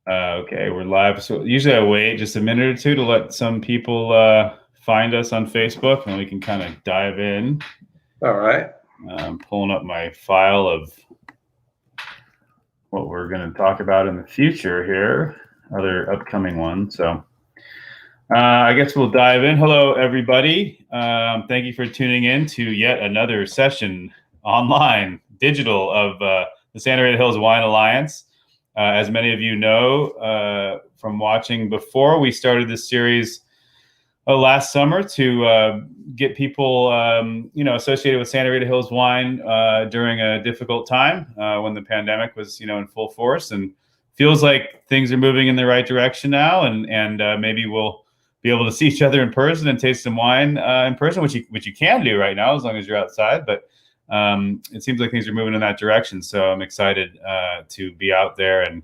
Okay, we're live. So usually I wait just a minute or two to let some people find us on Facebook, and we can kind of dive in. All right. I'm pulling up my file of what we're going to talk about in the future here, other upcoming ones. So I guess we'll dive in. Hello, everybody. Thank you for tuning in to yet another session online, digital, of the Santa Rita Hills Wine Alliance. As many of you know from watching before, we started this series last summer to get people, associated with Santa Rita Hills wine during a difficult time when the pandemic was, in full force. And feels like things are moving in the right direction now, and maybe we'll be able to see each other in person and taste some wine in person, which you can do right now as long as you're outside. But it seems like things are moving in that direction. So I'm excited to be out there and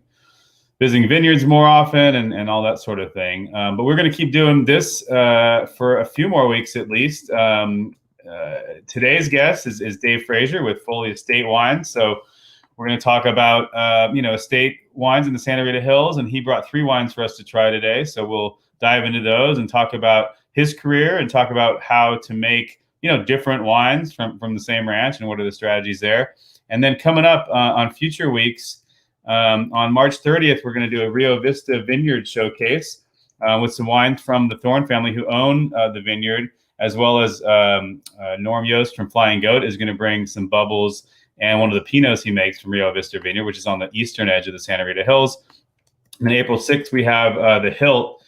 visiting vineyards more often and all that sort of thing. But we're going to keep doing this for a few more weeks at least. Today's guest is Dave Frazier with Foley Estate Wines. So we're going to talk about, estate wines in the Santa Rita Hills. And he brought 3 wines for us to try today. So we'll dive into those and talk about his career and talk about how to make different wines from the same ranch and what are the strategies there. And then coming up on future weeks, on March 30th, we're going to do a Rio Vista Vineyard showcase with some wines from the Thorne family who own the vineyard, as well as Norm Yost from Flying Goat is going to bring some bubbles and one of the Pinots he makes from Rio Vista Vineyard, which is on the eastern edge of the Santa Rita Hills. And then April 6th, we have the Hilt,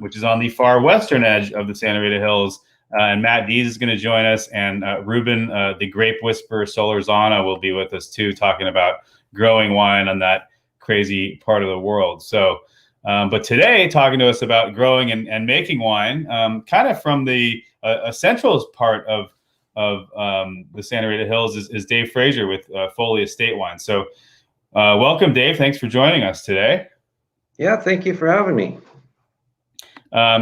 which is on the far western edge of the Santa Rita Hills. And Matt Dees is going to join us, and Ruben, the Grape Whisperer Solorzano, will be with us too, talking about growing wine on that crazy part of the world. So, but today, talking to us about growing and making wine, kind of from the essentials part of the Santa Rita Hills is Dave Frazier with Foley Estate Wines. So, welcome, Dave. Thanks for joining us today. Yeah, thank you for having me.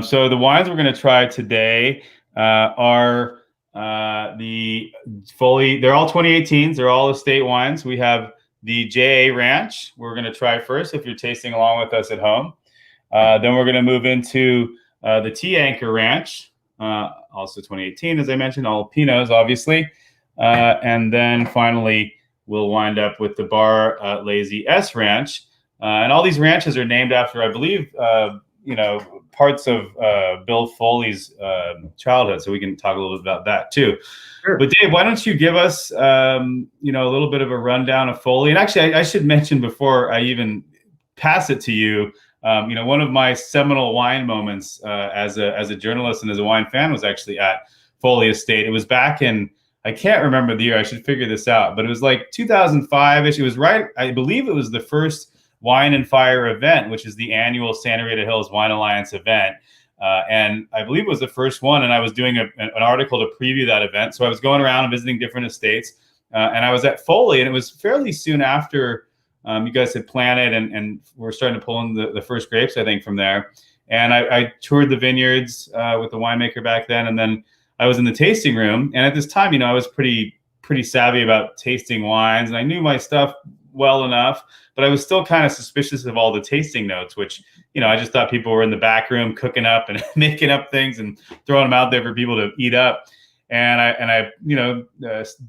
So the wines we're going to try today are the Foley. They're all 2018s. They're all estate wines. We have the JA Ranch we're going to try first if you're tasting along with us at home. Then we're going to move into the T Anchor Ranch, also 2018, as I mentioned, all Pinots, obviously. And then finally, we'll wind up with the Bar Lazy S Ranch. And all these ranches are named after, I believe, parts of Bill Foley's childhood. So we can talk a little bit about that too. Sure. But Dave, why don't you give us, a little bit of a rundown of Foley? And actually, I should mention before I even pass it to you, one of my seminal wine moments as a journalist and as a wine fan was actually at Foley Estate. It was back in, I can't remember the year. I should figure this out, but it was like 2005-ish. It was right. I believe it was the first Wine and Fire event, which is the annual Santa Rita Hills Wine Alliance event. And I believe it was the first one. And I was doing an article to preview that event. So I was going around and visiting different estates. And I was at Foley, and it was fairly soon after you guys had planted and we're starting to pull in the first grapes, I think, from there. And I toured the vineyards with the winemaker back then. And then I was in the tasting room. And at this time, I was pretty savvy about tasting wines. And I knew my stuff well enough, but I was still kind of suspicious of all the tasting notes, which, I just thought people were in the back room cooking up and making up things and throwing them out there for people to eat up. And I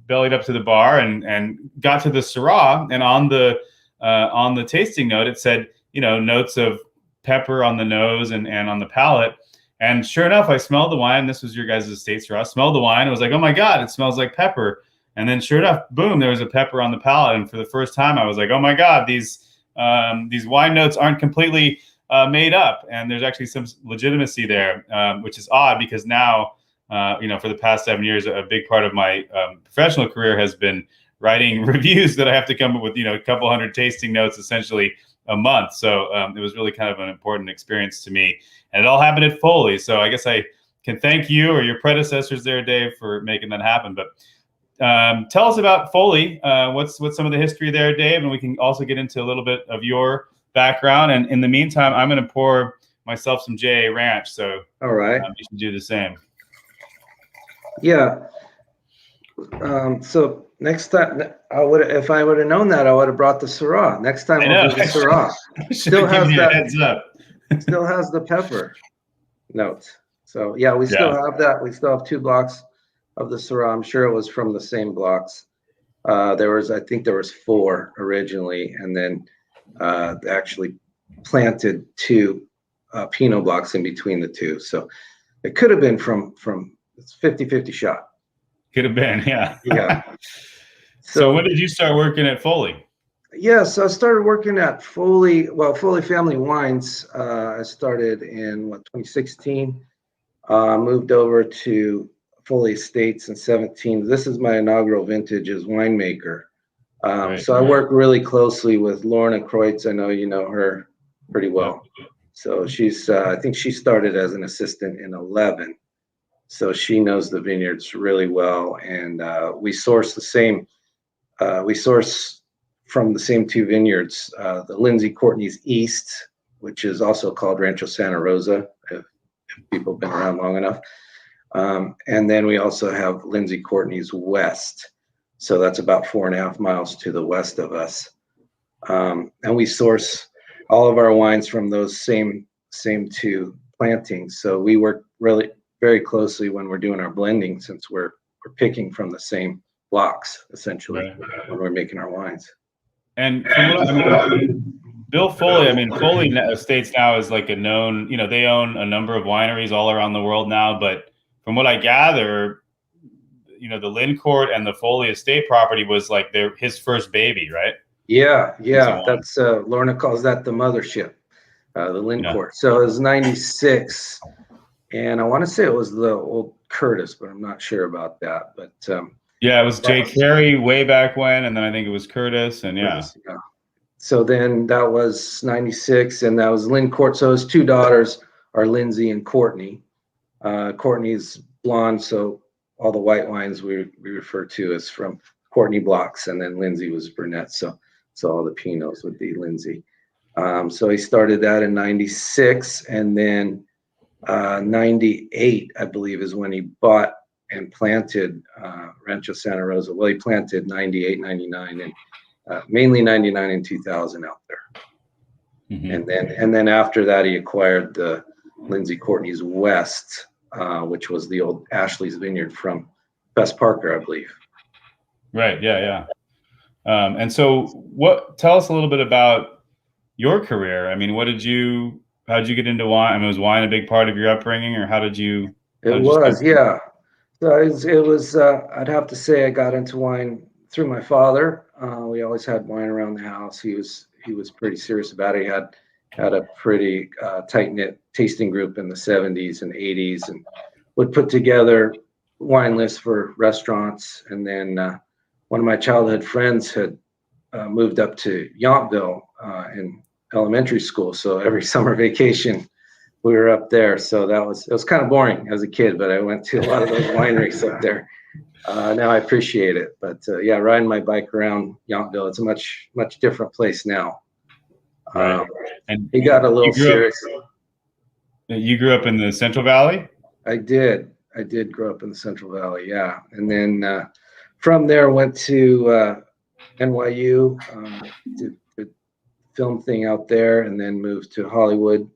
bellied up to the bar and got to the Syrah, and on the tasting note, it said, notes of pepper on the nose and on the palate. And sure enough, I smelled the wine. This was your guys' estate Syrah. Smelled the wine. I was like, oh my God, it smells like pepper. And then sure enough, boom, there was a pepper on the palate. And for the first time, I was like, oh my God, these wine notes aren't completely made up. And there's actually some legitimacy there, which is odd because now, for the past 7 years, a big part of my professional career has been writing reviews that I have to come up with, a couple hundred tasting notes essentially a month. So it was really kind of an important experience to me. And it all happened at Foley. So I guess I can thank you or your predecessors there, Dave, for making that happen. But tell us about Foley. What's some of the history there, Dave? And we can also get into a little bit of your background. And in the meantime, I'm going to pour myself some JA Ranch. So all right, you should do the same. Yeah. So Next time, if I would have known that, I would have brought the Syrah. Next time I'll do the Syrah. Still has that heads up. Still has the pepper notes. So yeah, we still have that. We still have 2 blocks of the Syrah. I'm sure it was from the same blocks. I think there was 4 originally, and then actually planted 2 Pinot blocks in between the 2. So it could have been from it's 50-50 shot. Could have been, yeah. Yeah. So when did you start working at Foley? Yeah, so I started working at Foley Family Wines. I started in 2016. Moved over to Foley Estates in 17. This is my inaugural vintage as winemaker. So I work really closely with Lorna Kreutz. I know you know her pretty well. So she's, I think she started as an assistant in 11. So she knows the vineyards really well. And we source from the same 2 vineyards, the Lindsay Courtney's East, which is also called Ranch Santa Rosa, if people have been around long enough. And then we also have Lindsay Courtney's West. So that's about 4.5 miles to the west of us. And we source all of our wines from those same 2 plantings. So we work really very closely when we're doing our blending, since we're picking from the same blocks, essentially, when we're making our wines. And from what Bill Foley, Foley Estates now is like a known, they own a number of wineries all around the world now. But from what I gather, the Lincourt and the Foley Estate property was like his first baby, right? Yeah. That's Lorna calls that the mothership, the Lincourt. Yeah. So it was 96, and I want to say it was the old Curtis, but I'm not sure about that. But yeah, it was Jay Carey way back when, and then I think it was Curtis, and yeah. So then that was 96, and that was Lincourt. So his 2 daughters are Lindsay and Courtney. Courtney's blonde, so all the white wines we refer to as from Courtney blocks, and then Lindsay was brunette, so all the Pinots would be Lindsay. So he started that in 96, and then 98, I believe, is when he bought and planted Ranch Santa Rosa. Well, he planted 98, 99, and mainly 99 and 2000 out there. Mm-hmm. And then after that, he acquired the Lindsay Courtney's West, which was the old Ashley's Vineyard from Bess Parker, I believe. Right. Yeah. And so tell us a little bit about your career. How did you get into wine? Was wine a big part of your upbringing, or how did you? Yeah. So it was, I'd have to say I got into wine through my father. We always had wine around the house. He was pretty serious about it. He had a pretty tight-knit tasting group in the 70s and 80s, and would put together wine lists for restaurants. And then one of my childhood friends had moved up to Yountville in elementary school. So every summer vacation, we were up there. So it was kind of boring as a kid, but I went to a lot of those wineries up there. Now I appreciate it. But yeah, riding my bike around Yountville, it's a much different place now. Right. And he got a little serious. You grew up in the Central Valley? I did grow up in the Central Valley, yeah. And then from there went to NYU, did the film thing out there, and then moved to Hollywood.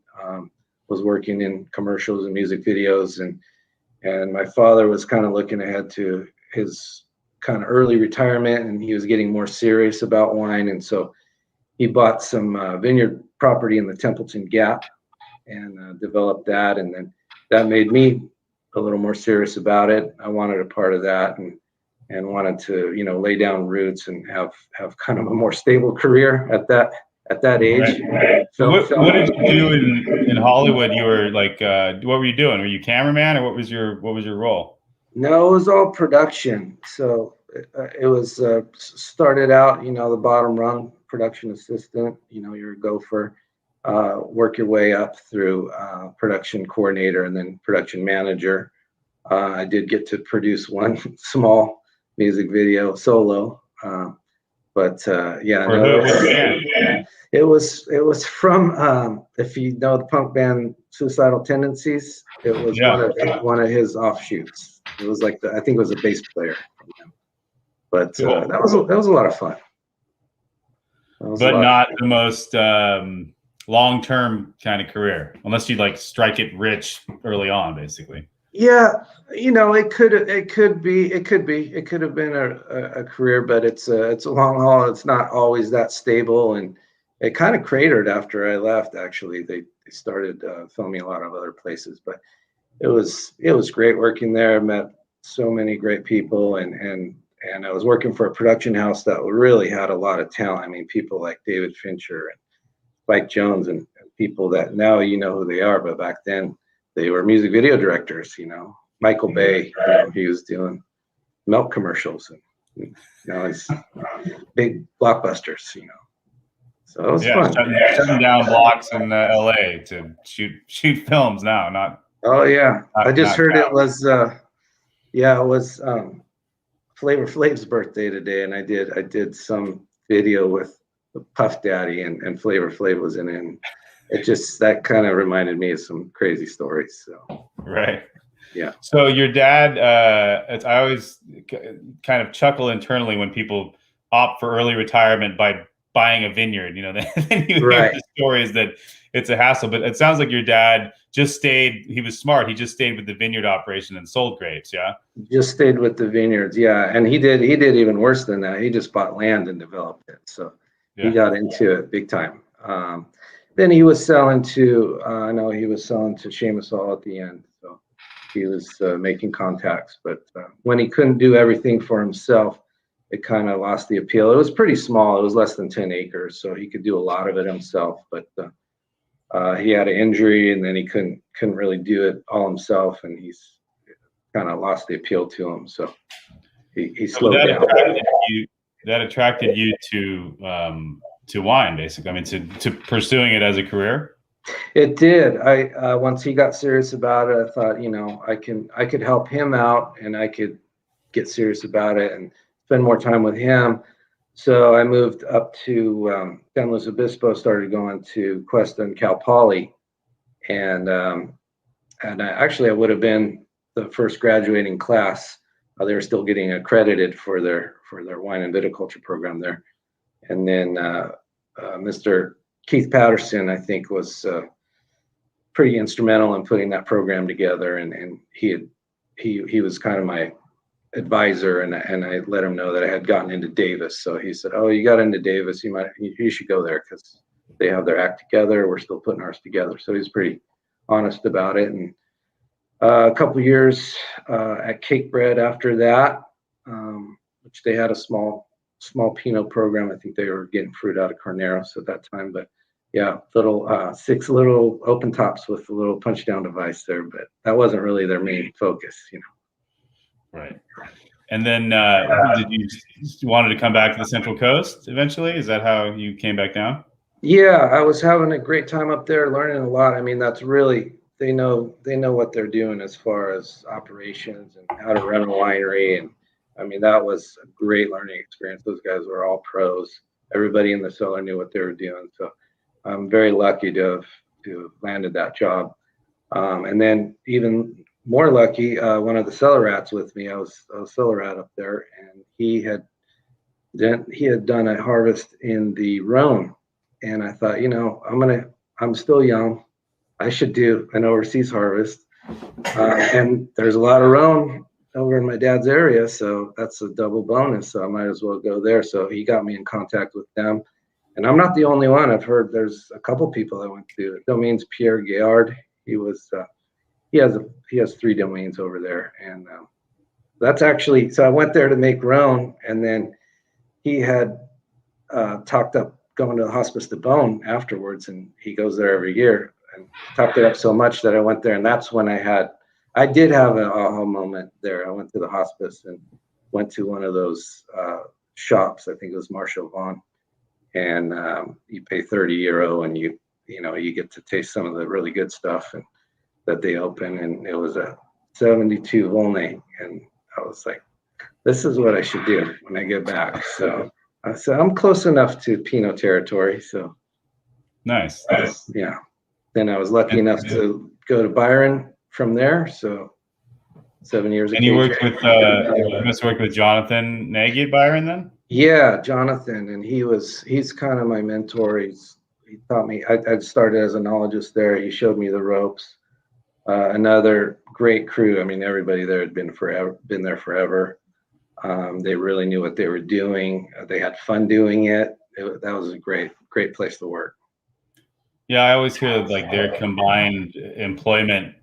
Was working in commercials and music videos, and my father was kind of looking ahead to his kind of early retirement, and he was getting more serious about wine, and so he bought some vineyard property in the Templeton Gap and developed that, and then that made me a little more serious about it. I wanted a part of that, and wanted to lay down roots and have kind of a more stable career at that age. Right. What did you do in Hollywood? You were like, what were you doing? Were you cameraman, or what was your role? No, it was all production. So it was started out, the bottom rung, production assistant. You're a gopher, work your way up through production coordinator and then production manager. I did get to produce one small music video solo. But it was from if you know the punk band Suicidal Tendencies, it was one of his offshoots. It was like I think it was a bass player from them. But Cool. that was a lot of fun. But not the most long-term kind of career, unless you like strike it rich early on, basically. Yeah, it could have been a career, but it's a long haul. It's not always that stable, and it kind of cratered after I left. Actually, they started filming a lot of other places, but it was great working there. I met so many great people, and I was working for a production house that really had a lot of talent. I mean, people like David Fincher and Spike Jones, and people that now you know who they are, but back then they were music video directors. Michael Bay, he was doing milk commercials, and now he's big blockbusters. So it was fun. Shutting down blocks in LA to shoot films now. Oh yeah, I just heard it was Flavor Flav's birthday today, and I did some video with Puff Daddy, and Flavor Flav was in it. And that kind of reminded me of some crazy stories. So right. Yeah. So your dad, I always kind of chuckle internally when people opt for early retirement by buying a vineyard. Then you hear the stories that it's a hassle. But it sounds like your dad just stayed. He was smart. He just stayed with the vineyard operation and sold grapes. Yeah. Just stayed with the vineyards. Yeah, and he did even worse than that. He just bought land and developed it. So he got into it big time. Then he was selling to. I know he was selling to Seamus Hall at the end. So he was making contacts, but when he couldn't do everything for himself, it kind of lost the appeal. It was pretty small. It was less than 10 acres, so he could do a lot of it himself. But he had an injury, and then he couldn't really do it all himself, and he's kind of lost the appeal to him. So he slowed down. That attracted you to wine, basically. I mean, to pursuing it as a career. It did. I once he got serious about it, I thought, I could help him out, and I could get serious about it and spend more time with him. So I moved up to San Luis Obispo, started going to Cuesta and Cal Poly, and I would have been the first graduating class. They were still getting accredited for their wine and viticulture program there, and then Mr. Keith Patterson, I think, was pretty instrumental in putting that program together, and he was kind of my advisor, and I let him know that I had gotten into Davis. So he said, "Oh, you got into Davis? You should go there because they have their act together. We're still putting ours together." So he's pretty honest about it. And a couple of years at Cake Bread after that, which they had a small Pinot program. I think they were getting fruit out of Carneros at that time, but yeah, six little open tops with a little punch down device there, but that wasn't really their main focus. Right. And then did you wanted to come back to the Central Coast eventually? Is that how you came back down? Yeah, I was having a great time up there, learning a lot. I mean, that's really, they know what they're doing as far as operations and how to run a winery. And I mean, that was a great learning experience. Those guys were all pros. Everybody in the cellar knew what they were doing. So I'm very lucky to have landed that job. And then even more lucky, one of the cellar rats with me, I was cellar rat up there, and he had done a harvest in the Rhone. And I thought, I'm still young. I should do an overseas harvest. And there's a lot of Rhone over in my dad's area, so that's a double bonus. So I might as well go there. So he got me in contact with them. And I'm not the only one. I've heard there's a couple people I went to. Domaines Pierre Gaillard. He has 3 domains over there. And that's actually, so I went there to make Rhone, and then he had talked up going to the Hospice de Beaune afterwards, and he goes there every year, and talked it up so much that I went there, and that's when I did have an aha moment there. I went to the hospice and went to one of those shops. I think it was Marshall Vaughan, and you pay €30, and you get to taste some of the really good stuff and that they open, and it was a 72 Volnay, and I was like, this is what I should do when I get back. So I'm close enough to Pinot territory. So nice. Yeah. Then I was lucky enough to go to Byron from there. So 7 years at And you KJ. worked with you must have worked with Jonathan Nagy at Byron then? Yeah, Jonathan, and he's kind of my mentor. He taught me. I started as a enologist there. He showed me the ropes. Another great crew. I mean, everybody there had been there forever. They really knew what they were doing. They had fun doing it. That was a great place to work. Yeah, I always hear like their combined employment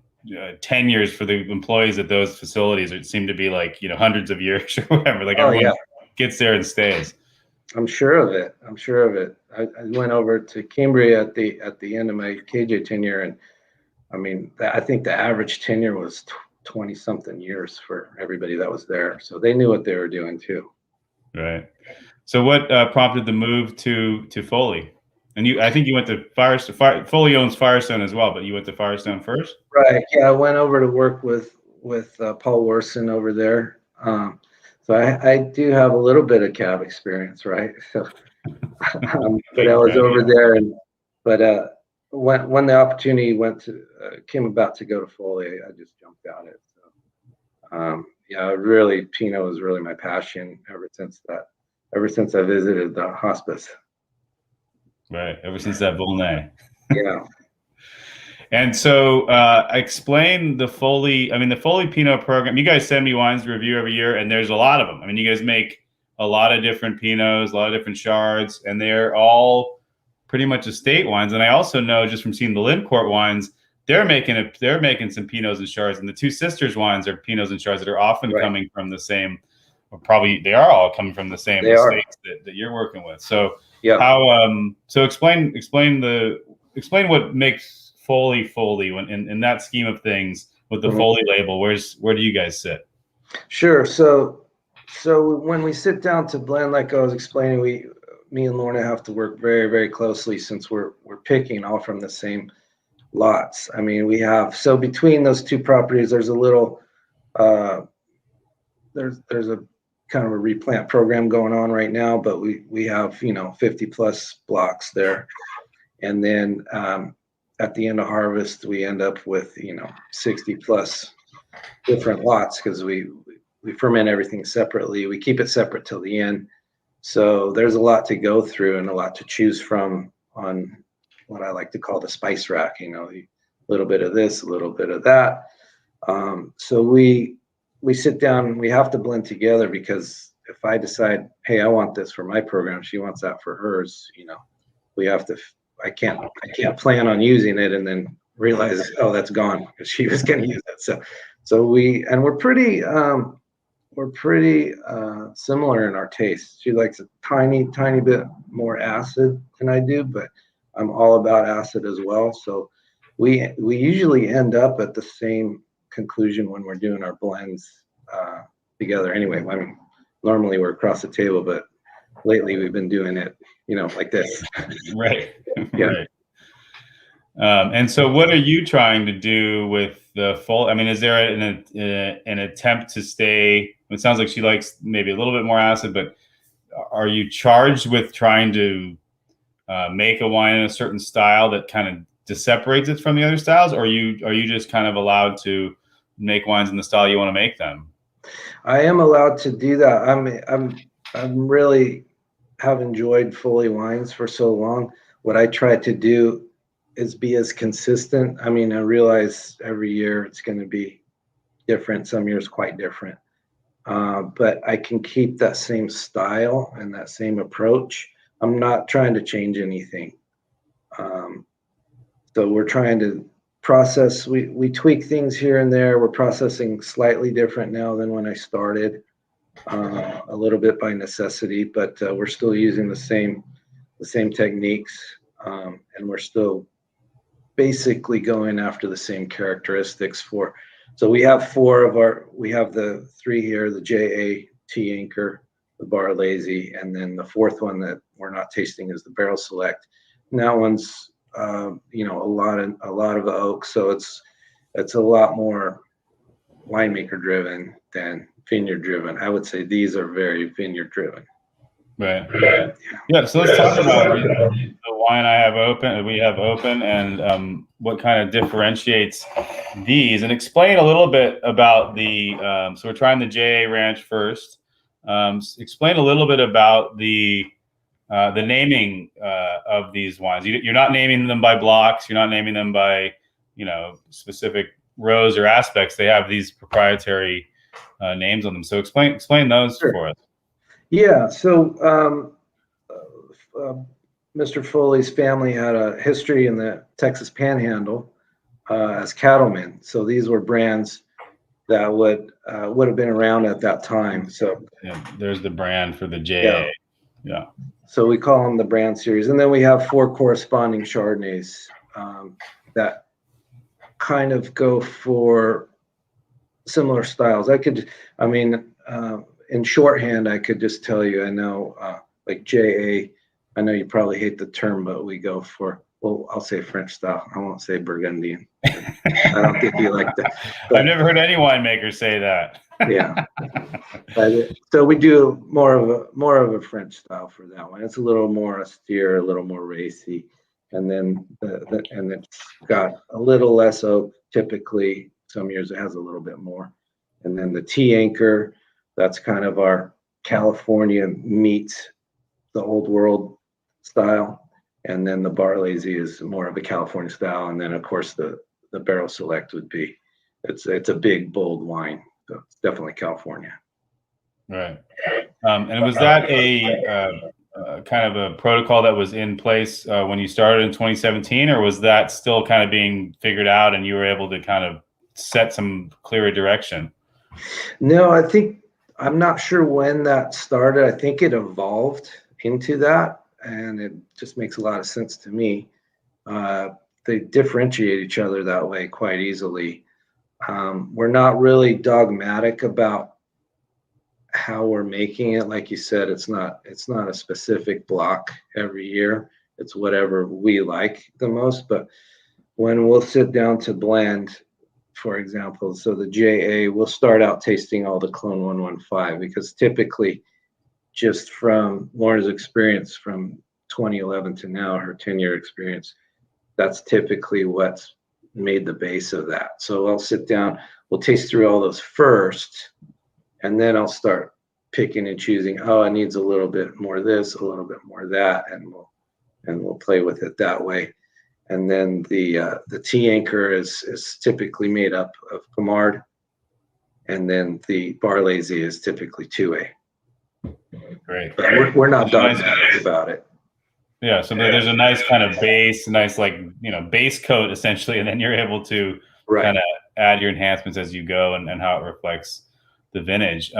tenures for the employees at those facilities, it seemed to be like, hundreds of years or whatever. Like everyone gets there and stays. I'm sure of it. I went over to Cambria at the end of my KJ tenure, and I mean, I think the average tenure was 20 something years for everybody that was there. So they knew what they were doing too. Right. So what prompted the move to Foley? And I think you went to Firestone. Foley owns Firestone as well, but you went to Firestone first? Right. Yeah, I went over to work with Paul Worson over there. So I do have a little bit of cab experience, right? So, but I was over there, but when the opportunity came about to go to Foley, I just jumped at it. So, yeah, really, Pinot was really my passion ever since I visited the hospice. Right. Ever since that Volnay. Yeah. And so explain the Foley Pinot program. You guys send me wines to review every year, and there's a lot of them. I mean, you guys make a lot of different Pinots, a lot of different Chards, and they're all pretty much estate wines. And I also know just from seeing the Lincourt wines, they're making some Pinots and Chards, and the Two Sisters wines are Pinots and Chards that are often coming from the same, or probably they are all coming from the same estates that you're working with. So explain what makes Foley when in that scheme of things with the Foley label. Where do you guys sit? Sure. So when we sit down to blend, like I was explaining, me and Lorna have to work very, very closely since we're picking all from the same lots. I mean, so between those two properties, there's a little there's a kind of a replant program going on right now, but we have 50 plus blocks there, and then at the end of harvest we end up with 60 plus different lots because we ferment everything separately. We keep it separate till the end, so there's a lot to go through and a lot to choose from on what I like to call the spice rack. A little bit of this, a little bit of that. So we sit down and we have to blend together, because if I decide, hey, I want this for my program, she wants that for hers, we have to, I can't plan on using it and then realize, oh, that's gone because she was going to use it. So we're pretty similar in our taste. She likes a tiny bit more acid than I do, but I'm all about acid as well. So we usually end up at the same conclusion when we're doing our blends together anyway. I mean, normally we're across the table, but lately we've been doing it, like this. Right. Yeah. Right. And so what are you trying to do with the Foley? I mean, is there an attempt to stay? It sounds like she likes maybe a little bit more acid, but are you charged with trying to make a wine in a certain style that kind of separates it from the other styles? Or are you just kind of allowed to make wines in the style you want to make them? I am allowed to do that. I'm really have enjoyed Foley wines for so long. What I try to do is be as consistent. I mean, I realize every year it's going to be different. Some years quite different, but I can keep that same style and that same approach. I'm not trying to change anything. So we're trying to process. We tweak things here and there. We're processing slightly different now than when I started, a little bit by necessity, but we're still using the same techniques, and we're still basically going after the same characteristics. So we have we have the three here, the JA T Anchor, the Bar Lazy, and then the fourth one that we're not tasting is the Barrel Select. And that one's a lot of oak, so it's a lot more winemaker driven than vineyard driven. I would say these are very vineyard driven. Right. Yeah. So let's talk about the wine we have open, and what kind of differentiates these, and explain a little bit about the. So we're trying the JA Ranch first. Explain a little bit about the naming of these wines. You're not naming them by blocks. You're not naming them by specific rows or aspects. They have these proprietary names on them. So explain those for us. Yeah. So Mr. Foley's family had a history in the Texas Panhandle as cattlemen. So these were brands that would have been around at that time. So yeah, there's the brand for the JA. Yeah. So we call them the brand series, and then we have 4 corresponding Chardonnays that kind of go for similar styles. In shorthand, I could just tell you, I know, like JA, I know you probably hate the term, but we go for, well, I'll say French style. I won't say Burgundian. I don't think you like that. But I've never heard any winemaker say that. Yeah. So we do more of a French style for that one. It's a little more austere, a little more racy, and then and it's got a little less oak. Typically, some years it has a little bit more. And then the tea anchor, that's kind of our California meets the old world style. And then the bar lazy is more of a California style. And then of course the barrel select would be, it's a big bold wine. So it's definitely California. Right. And was that a kind of a protocol that was in place when you started in 2017, or was that still kind of being figured out and you were able to kind of set some clearer direction? No, I'm not sure when that started. I think it evolved into that, and it just makes a lot of sense to me. They differentiate each other that way quite easily. We're not really dogmatic about how we're making it. Like you said, it's not a specific block every year. It's whatever we like the most. But when we'll sit down to blend, for example, so the JA, we'll start out tasting all the Clone 115, because typically, just from Lauren's experience from 2011 to now, her 10-year experience, that's typically what's made the base of that. So I'll sit down, we'll taste through all those first, and then I'll start picking and choosing. Oh, it needs a little bit more of this, a little bit more of that, and we'll play with it that way. And then the tea anchor is typically made up of Pomard, and then the bar lazy is typically 2A. Great. But we're not dogmatic about it. Yeah, so there's a nice kind of base, nice base coat essentially, and then you're able to kind of add your enhancements as you go, and how it reflects the vintage.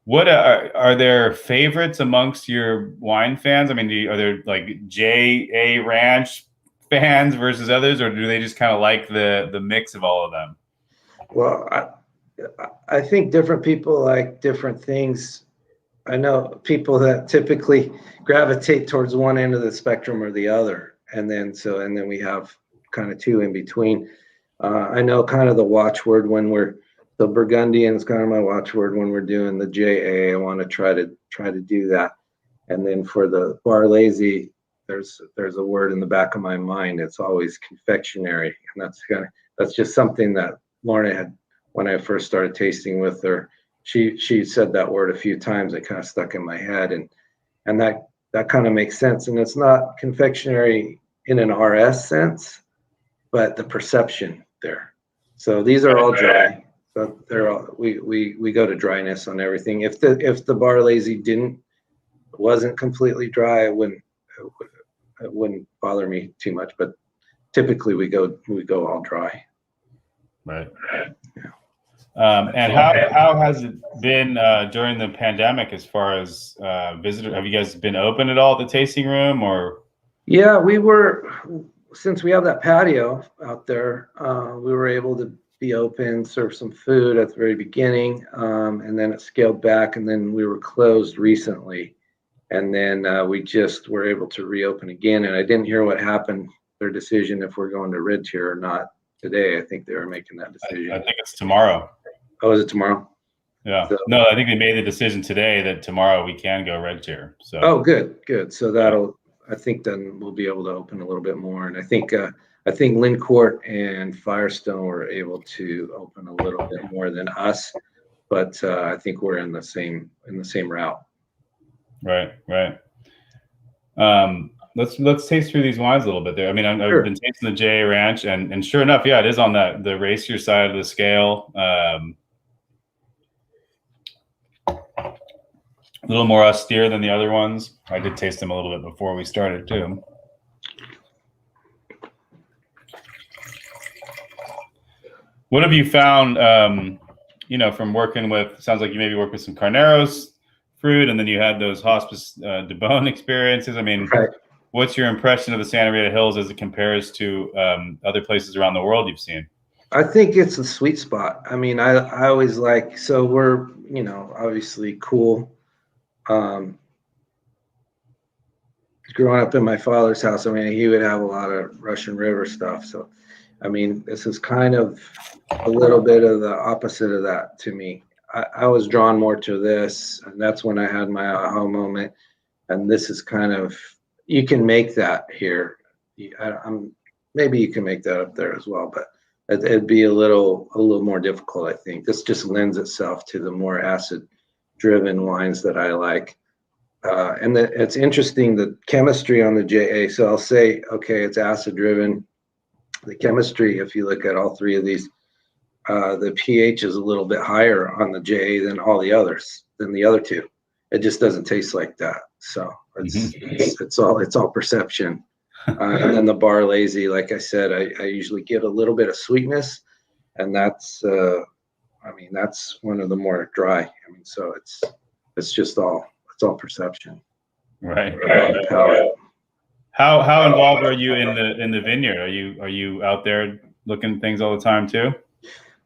What are there favorites amongst your wine fans? I mean, are there like JA Ranch fans versus others, or do they just kind of like the mix of all of them? Well, I think different people like different things. I know people that typically gravitate towards one end of the spectrum or the other, and then we have kind of two in between. I know kind of the watchword when the Burgundian is kind of my watchword when we're doing the JA. I want to try to do that, and then for the bar lazy, there's a word in the back of my mind. It's always confectionery, and that's just something that Lorna had when I first started tasting with her. She said that word a few times. It kind of stuck in my head, and that kind of makes sense. And it's not confectionery in an RS sense, but the perception there. So these are all dry. So they're all, we go to dryness on everything. If the bar lazy wasn't completely dry, it wouldn't bother me too much. But typically we go all dry. Right. Yeah. And how has it been during the pandemic as far as visitors? Have you guys been open at all at the tasting room, or? Yeah, since we have that patio out there, we were able to be open, serve some food at the very beginning, and then it scaled back, and then we were closed recently, and then we just were able to reopen again. And I didn't hear what happened, their decision if we're going to red tier or not today. I think they were making that decision. I think it's tomorrow. Oh, is it tomorrow? Yeah. So, No, I think they made the decision today that tomorrow we can go red tier. So. oh, good. So I think then we'll be able to open a little bit more. And I think Lincourt and Firestone were able to open a little bit more than us, but I think we're in the same route. Right. Let's taste through these wines a little bit there. I mean, I've Sure. been tasting the JA Ranch, and sure enough, yeah, it is on the racier side of the scale. A little more austere than the other ones. I did taste them a little bit before we started too. What have you found, from working with, sounds like you maybe work with some Carneros fruit, and then you had those Hospice de Beaune experiences. I mean, Right. What's your impression of the Santa Rita Hills as it compares to other places around the world you've seen? I think it's a sweet spot. I mean, I always like, so we're, obviously cool. Growing up in my father's house, I mean, he would have a lot of Russian River stuff. So, I mean, this is kind of a little bit of the opposite of that to me. I was drawn more to this, and that's when I had my aha moment. And this is kind of, you can make that here. Maybe you can make that up there as well, but it'd be a little more difficult, I think. This just lends itself to the more acid-driven wines that I like. And it's interesting, the chemistry on the JA. So I'll say, okay, it's acid-driven. The chemistry, if you look at all three of these, the pH is a little bit higher on the JA than all the others, than the other two. It just doesn't taste like that. So it's all perception. And then the bar lazy, like I said, I usually get a little bit of sweetness, and that's one of the more dry. I mean, so it's just all perception. Right. Palate. How involved are you in the vineyard? Are you out there looking at things all the time too?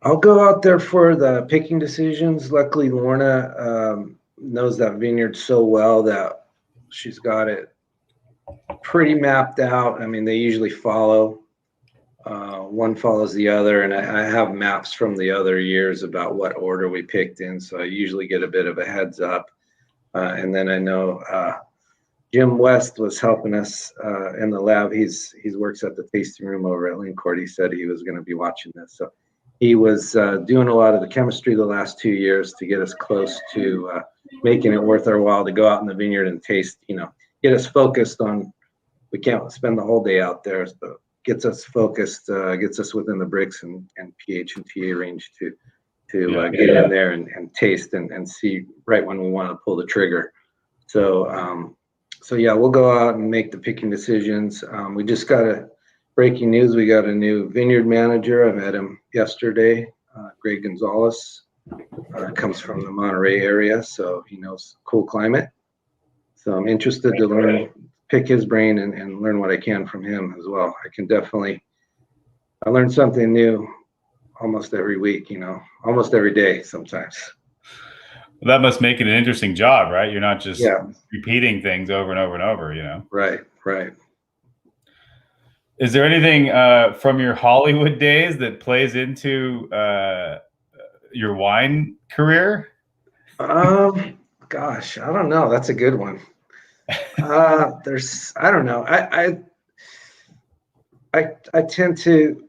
I'll go out there for the picking decisions. Luckily, Lorna knows that vineyard so well that she's got it pretty mapped out. I mean, they usually follow. One follows the other, and I have maps from the other years about what order we picked in, so I usually get a bit of a heads up. And then I know Jim West was helping us in the lab. He works at the tasting room over at Lincourt. He said he was going to be watching this, so he was doing a lot of the chemistry the last 2 years to get us close to making it worth our while to go out in the vineyard and taste. Get us focused on. We can't spend the whole day out there, so gets us focused, gets us within the bricks and pH and TA range to get in there and taste and see right when we want to pull the trigger. So yeah, we'll go out and make the picking decisions. We just got breaking news. We got a new vineyard manager. I met him yesterday, Greg Gonzalez. Comes from the Monterey area, so he knows cool climate. So I'm interested to pick his brain and learn what I can from him as well. I learn something new almost every week, almost every day sometimes. Well, that must make it an interesting job, right? You're not just repeating things over and over and over, Right. Is there anything from your Hollywood days that plays into your wine career? Gosh, I don't know. That's a good one. I don't know. I tend to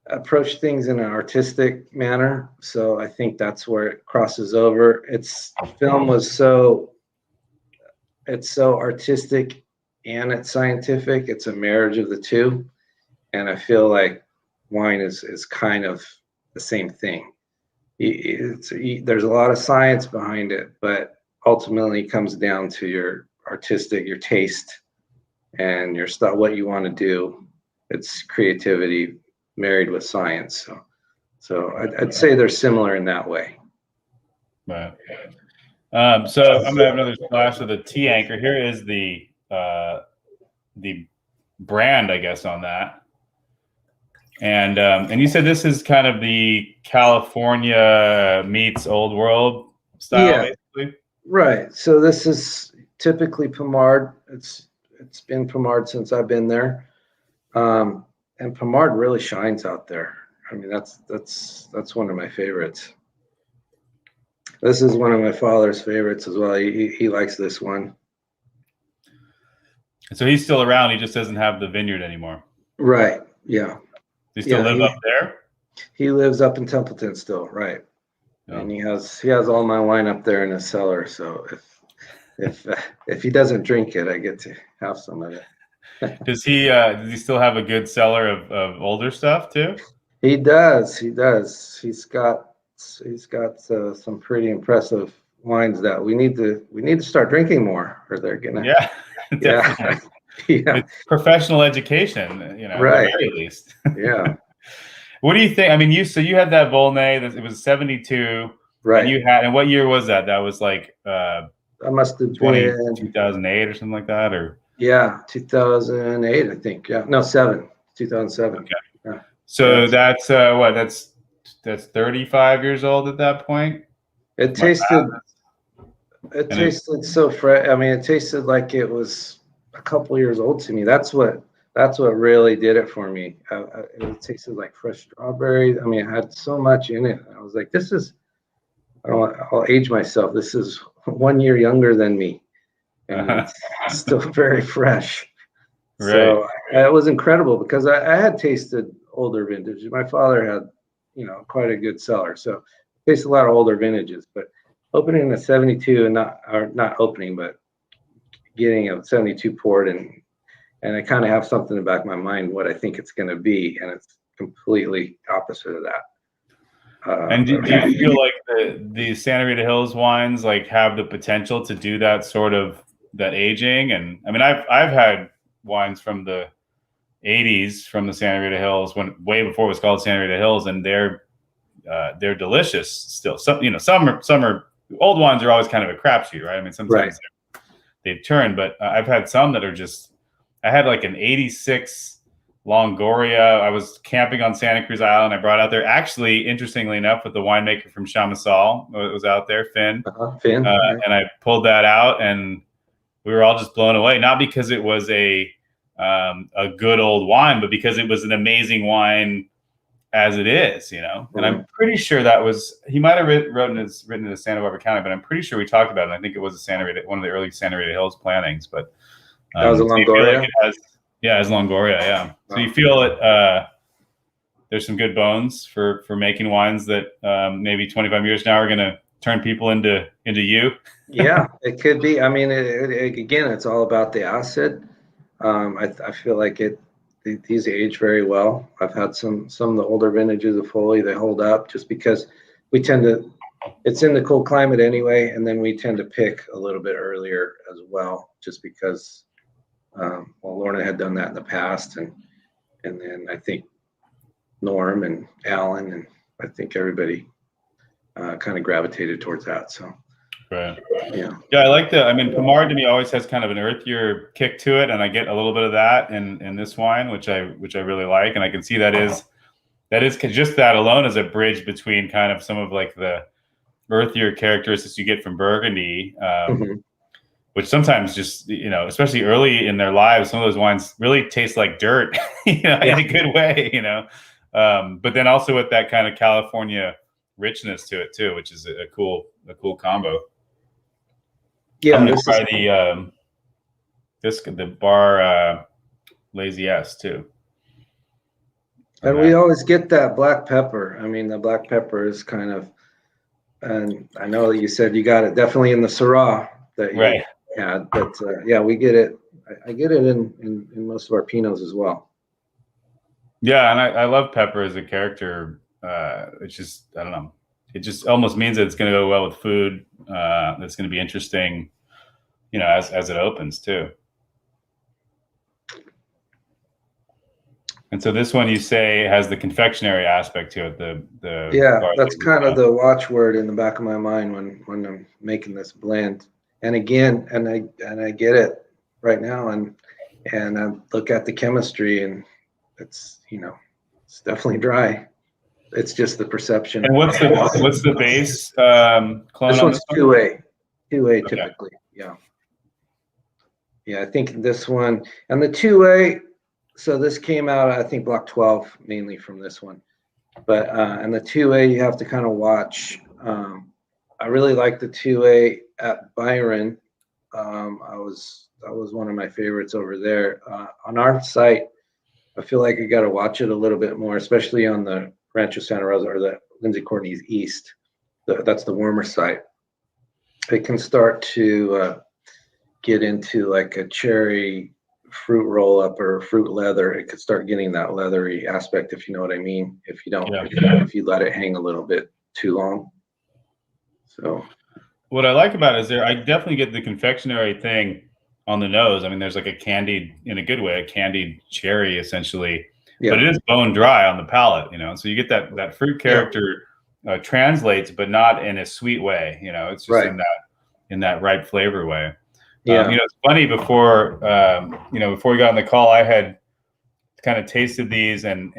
approach things in an artistic manner, so I think that's where it crosses over. Film was it's so artistic and it's scientific. It's a marriage of the two, and I feel like wine is kind of the same thing. There's a lot of science behind it, but ultimately it comes down to your artistic, your taste, and your stuff, what you want to do. It's creativity married with science. So I'd say they're similar in that way. Right. So I'm gonna have another splash of the tea anchor. Here is the brand, I guess, on that. And you said this is kind of the California meets Old World style, basically. Right. So this is typically Pommard. It's been Pommard since I've been there, and Pommard really shines out there. I mean, that's one of my favorites. This is one of my father's favorites as well. He likes this one. So he's still around. He just doesn't have the vineyard anymore. Right. Yeah. Does he still live up there? He lives up in Templeton still. Right. Yeah. And he has all my wine up there in his cellar. So if he doesn't drink it, I get to have some of it. Does he still have a good cellar of older stuff too? He does. He's got some pretty impressive wines that we need to start drinking more, or they're gonna. Yeah. Yeah. Yeah. It's professional education, right. at the very least. Yeah. What do you think? I mean, you had that Volnay. It was 72. Right. And what year was that? That was like that must have been 2008 or something like that, or 2008, I think. Yeah, no, 2007. Okay. Yeah. So that's what? That's 35 years old at that point. It tasted so fresh. I mean, it tasted like it was a couple years old to me. That's what really did it for me. It tasted like fresh strawberries. I mean, it had so much in it. I was like, I'll age myself. This is 1 year younger than me, and it's still very fresh. Right. So it was incredible because I had tasted older vintages. My father had, quite a good cellar, so I tasted a lot of older vintages. But opening a 72 and not opening, but getting a 72 poured, and I kind of have something in the back of my mind what I think it's going to be, and it's completely opposite of that. And do you feel like the Santa Rita Hills wines like have the potential to do that sort of that aging? And I mean, I've had wines from the 80s from the Santa Rita Hills way before it was called Santa Rita Hills, and they're delicious still. Some are old wines are always kind of a crapshoot, right? I mean, sometimes they've turned, but I've had some that are just. I had like an 86 Longoria. I was camping on Santa Cruz Island. I brought out there, actually, interestingly enough, with the winemaker from Chamasal. It was out there, Finn. Finn. And I pulled that out, and we were all just blown away. Not because it was a good old wine, but because it was an amazing wine as it is, And I'm pretty sure that was he might have written it as Santa Barbara County, but I'm pretty sure we talked about it. And I think it was one of the early Santa Rita Hills plantings, but. That was a Longoria? It's Longoria, yeah. So you feel it, there's some good bones for making wines that maybe 25 years now are going to turn people into you? Yeah, it could be. I mean, again, it's all about the acid. I feel like these age very well. I've had some of the older vintages of Foley. They hold up just because it's in the cold climate anyway, and then we tend to pick a little bit earlier as well, just because Lorna had done that in the past, and then I think Norm and Alan and I think everybody kind of gravitated towards that. So right, yeah, I like Pomard to me always has kind of an earthier kick to it, and I get a little bit of that in this wine, which I really like, and I can see that is just that alone is a bridge between kind of some of like the earthier characteristics you get from Burgundy. Which sometimes just, especially early in their lives, some of those wines really taste like dirt, in a good way, but then also with that kind of California richness to it too, which is a cool combo. Yeah. I'm gonna try the Bar Lazy S too. And we always get that black pepper. I mean, the black pepper is kind of, and I know that you said you got it definitely in the Syrah that you had, but we get it. I get it in most of our Pinots as well. Yeah, and I love pepper as a character. It's just, I don't know. It just almost means that it's going to go well with food. That's going to be interesting, as it opens too. And so this one you say has the confectionery aspect to it. That's kind of the watchword in the back of my mind when I'm making this blend. And again, and I get it right now, and I look at the chemistry, and it's it's definitely dry. It's just the perception. And what's the base clone? This one's 2A okay. Typically. Yeah. I think this one and the 2A. So this came out, I think, block 12 mainly from this one, but and the 2A you have to kind of watch. I really like the 2A at Byron. That was one of my favorites over there. On our site, I feel like I got to watch it a little bit more, especially on the Ranch Santa Rosa or the Lindsay Courtney's East. That's the warmer site. It can start to get into like a cherry fruit roll up or fruit leather. It could start getting that leathery aspect, if you know what I mean. If you don't, if you let it hang a little bit too long. So what I like about it is I definitely get the confectionery thing on the nose. I mean, there's like a candied, in a good way, a candied cherry essentially, but it is bone dry on the palate, so you get that fruit character translates, but not in a sweet way. It's just in that ripe flavor way. It's funny, before we got on the call, I had kind of tasted these and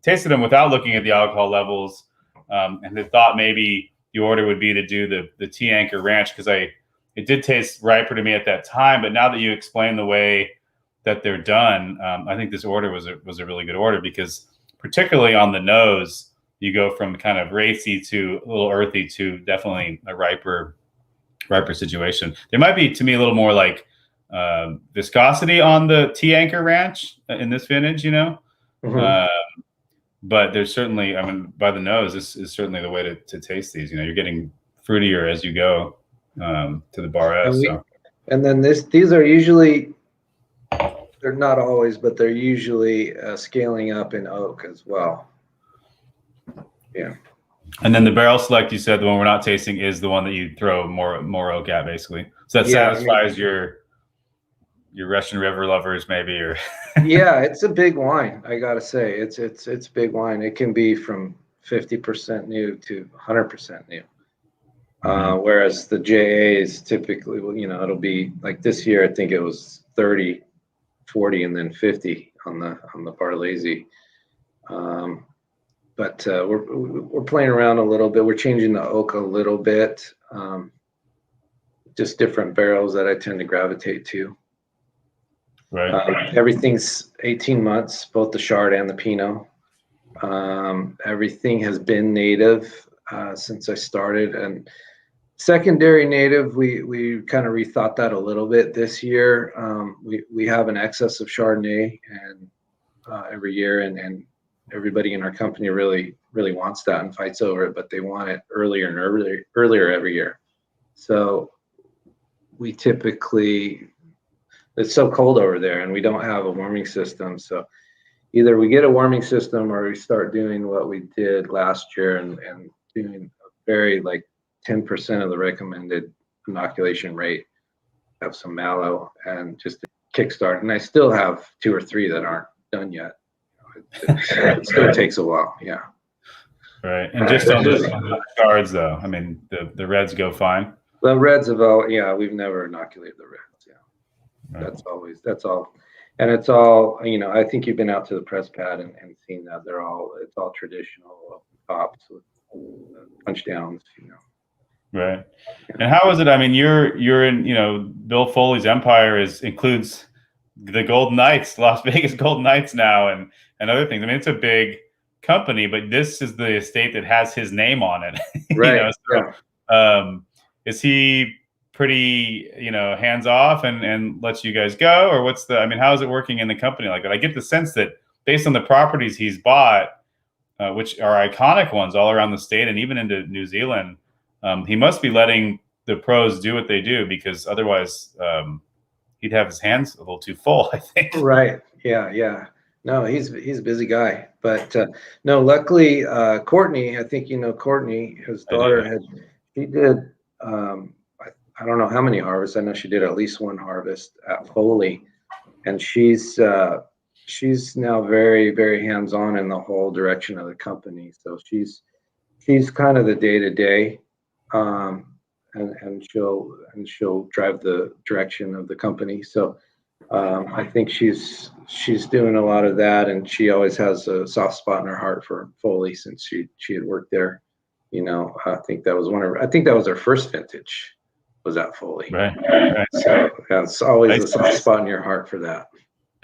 tasted them without looking at the alcohol levels, and had thought maybe the order would be to do the Tea Anchor Ranch, because it did taste riper to me at that time. But now that you explain the way that they're done, I think this order was a really good order, because particularly on the nose, you go from kind of racy to a little earthy to definitely a riper situation. There might be, to me, a little more like viscosity on the Tea Anchor Ranch in this vintage, but there's certainly, I mean, by the nose, this is certainly the way to taste these. You're getting fruitier as you go to the Bar S. And then these are usually, they're not always, but they're usually scaling up in oak as well. Yeah. And then the barrel select, you said the one we're not tasting is the one that you throw more oak at, basically. So that satisfies your Russian River lovers, maybe, or yeah, it's a big wine. I gotta say, it's big wine. It can be from 50% new to 100% new. Whereas the JA is typically, it'll be like this year. I think it was 30, 40, and then 50 on the Barlazy. But we're playing around a little bit. We're changing the oak a little bit. Just different barrels that I tend to gravitate to. Right. Everything's 18 months, both the Chard and the Pinot. Everything has been native since I started, and secondary native, we kind of rethought that a little bit this year. We have an excess of Chardonnay and every year, and everybody in our company really wants that and fights over it, but they want it earlier and earlier every year. So we typically, it's so cold over there and we don't have a warming system. So either we get a warming system or we start doing what we did last year and doing a very 10% of the recommended inoculation rate, have some mallow and just a kickstart. And I still have 2 or 3 that aren't done yet. It still takes a while. Yeah. Right. And just on the Chards, though, I mean, the reds go fine. The reds have we've never inoculated the reds. Yeah. Right. That's all. And it's all, I think you've been out to the press pad and seen that it's all traditional open tops with punch downs, Right. And how is it? I mean, you're in, Bill Foley's Empire includes the Golden Knights, Las Vegas Golden Knights now, and other things. I mean, it's a big company, but this is the estate that has his name on it. Right. Is he pretty, hands off and lets you guys go, or how is it working in the company like that? I get the sense that based on the properties he's bought, which are iconic ones all around the state and even into New Zealand, he must be letting the pros do what they do, because otherwise he'd have his hands a little too full, I think. Right. Yeah. No, he's a busy guy, but no, luckily, Courtney, I think Courtney, his daughter, she did, I don't know how many harvests. I know she did at least one harvest at Foley, and she's now very, very hands-on in the whole direction of the company. So she's kind of the day-to-day, and she'll drive the direction of the company. So I think she's doing a lot of that, and she always has a soft spot in her heart for Foley since she had worked there. I think that was her first vintage, was at Foley. Right. So it's always a soft spot in your heart for that.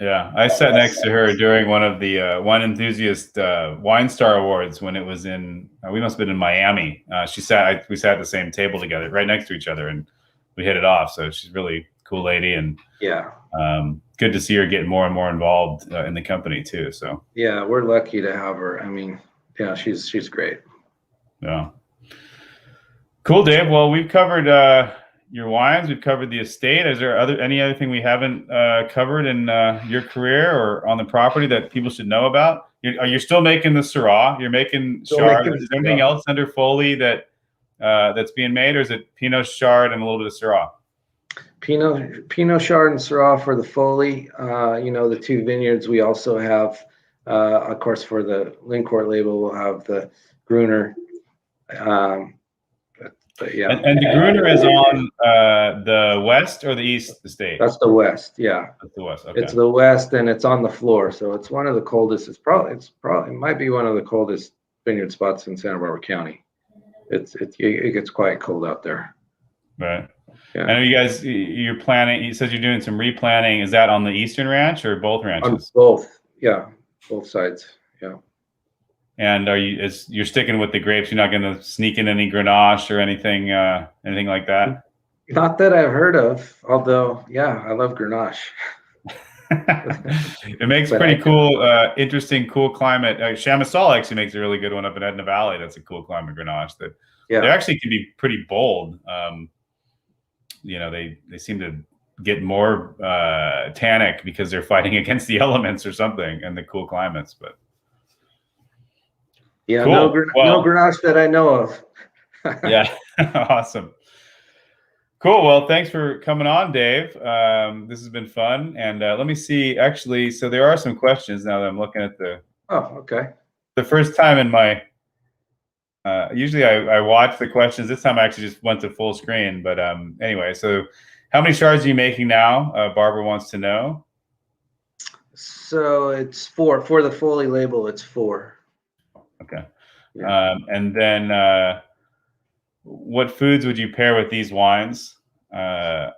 Yeah, I sat next to her during one of the Wine Enthusiast Wine Star Awards when it was in. We must have been in Miami. We sat at the same table together, right next to each other, and we hit it off. So she's a really cool lady, and Yeah. Good to see her get more and more involved in the company too. So Yeah, we're lucky to have her. I mean, yeah, she's great. yeah, cool, Dave. Well, we've covered your wines. We've covered the estate. Is there any other thing we haven't covered in your career or on the property that people should know about? You're still making the Syrah. You're making Chard. Is there anything else under Foley that that's being made, or is it Pinot Chard and a little bit of Syrah? Pinot Chard and Syrah for the Foley. The two vineyards. We also have, of course, for the Lincourt label, we'll have the Gruner. But yeah. And the Gruner is on the west or the east estate? That's the west. Yeah. That's the west. Okay. It's the west, and it's on the floor, so it's one of the coldest. It might be one of the coldest vineyard spots in Santa Barbara County. It gets quite cold out there. Right. Yeah. I know you're planning. He says you're doing some replanting. Is that on the Eastern Ranch or both ranches? On both. Yeah, both sides. Yeah. And you're sticking with the grapes? You're not going to sneak in any Grenache or anything like that? Not that I've heard of. Although, yeah, I love Grenache. It makes pretty cool, interesting, cool climate. Chamistol actually makes a really good one up in Edna Valley. That's a cool climate Grenache that they actually can be pretty bold. They seem to get more tannic because they're fighting against the elements or something and the cool climates. But yeah, cool. no Grenache that I know of. Yeah, awesome. Cool. Well, thanks for coming on, Dave. This has been fun. And let me see. Actually, so there are some questions now that I'm looking at the. Oh, okay. The first time in my. Usually I watch the questions. This time I actually just went to full screen. But anyway, so how many shards are you making now? Barbara wants to know. So it's 4 for the Foley label. It's 4. Okay. Yeah. And then what foods would you pair with these wines? I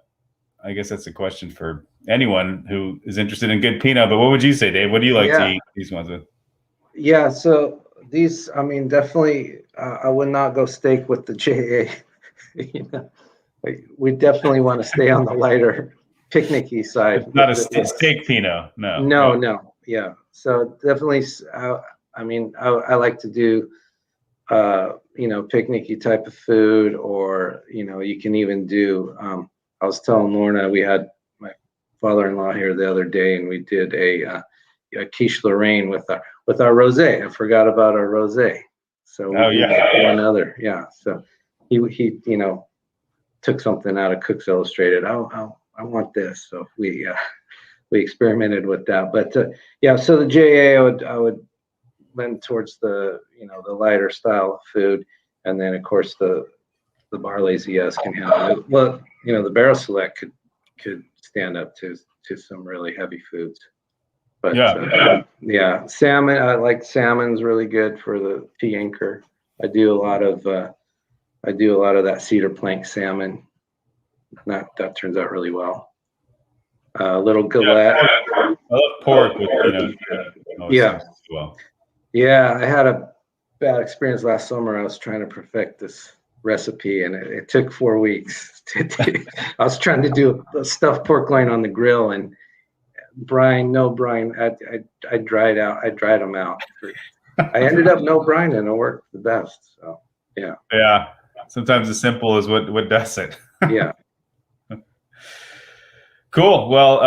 guess that's a question for anyone who is interested in good Pinot. But what would you say, Dave? What do you like to eat these ones with? Yeah. So these, I mean, definitely, I would not go steak with the JA. We definitely want to stay on the lighter, picnicky side. It's not a steak Pinot. No. No. Yeah. So definitely, I like to do, picnicky type of food, or, you can even do, I was telling Lorna, we had my father-in-law here the other day, and we did a quiche Lorraine with our rosé. I forgot about our rosé. So one other. Yeah. So he took something out of Cook's Illustrated. I want this. So we experimented with that. But so the JA I would lend towards the the lighter style of food, and then of course the Barley's ES can handle it. Well, the Barrel Select could stand up to some really heavy foods. But salmon. I like salmon's really good for the tea anchor. I do a lot of that cedar plank salmon. That turns out really well. A little galette. I love pork with as well. Yeah, I had a bad experience last summer. I was trying to perfect this recipe, and it took 4 weeks. I was trying to do a stuffed pork loin on the grill, and brine, I dried them out. I ended up no brine, and it worked the best. So yeah. Sometimes the simple is what does it. Yeah. Cool. Well,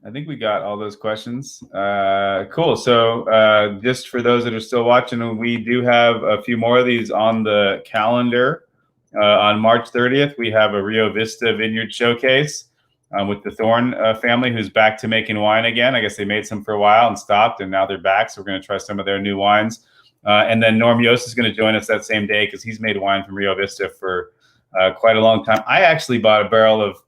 I think we got all those questions. Cool. So just for those that are still watching, we do have a few more of these on the calendar. On March 30th, we have a Rio Vista Vineyard Showcase with the Thorne family, who's back to making wine again. I guess they made some for a while and stopped, and now they're back. So we're going to try some of their new wines. And then Norm Yost is going to join us that same day because he's made wine from Rio Vista for quite a long time. I actually bought a barrel of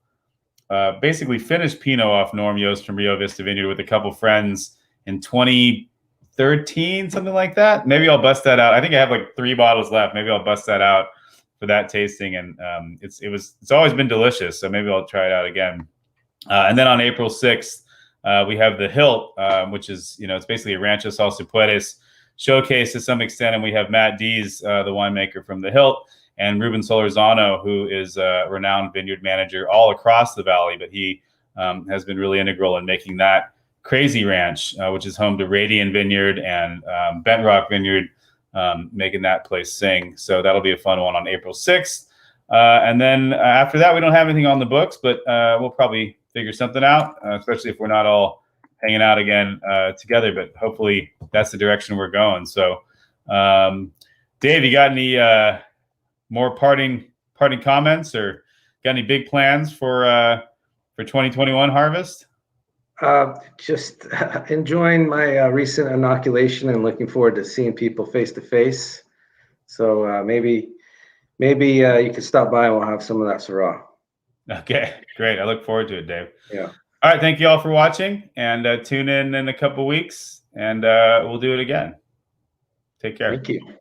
basically finished Pinot off Norm Yost from Rio Vista Vineyard with a couple friends in 2013, something like that. Maybe I'll bust that out. I think I have like 3 bottles left. Maybe I'll bust that out for that tasting. And it's always been delicious. So maybe I'll try it out again. And then on April 6th, we have the Hilt, which is, it's basically a Rancho Salsa Puedes showcase to some extent. And we have Matt Dees, the winemaker from the Hilt, and Ruben Solorzano, who is a renowned vineyard manager all across the valley, but he has been really integral in making that crazy ranch, which is home to Radian Vineyard and Bent Rock Vineyard, making that place sing. So that'll be a fun one on April 6th. And then after that, we don't have anything on the books, but we'll probably figure something out, especially if we're not all hanging out again together. But hopefully that's the direction we're going. So, Dave, you got any more parting comments, or got any big plans for 2021 harvest? Just enjoying my recent inoculation and looking forward to seeing people face to face. So maybe you could stop by and we'll have some of that Syrah. Okay, great. I look forward to it, Dave. Yeah. All right. Thank you all for watching, and tune in a couple weeks, and we'll do it again. Take care. Thank you.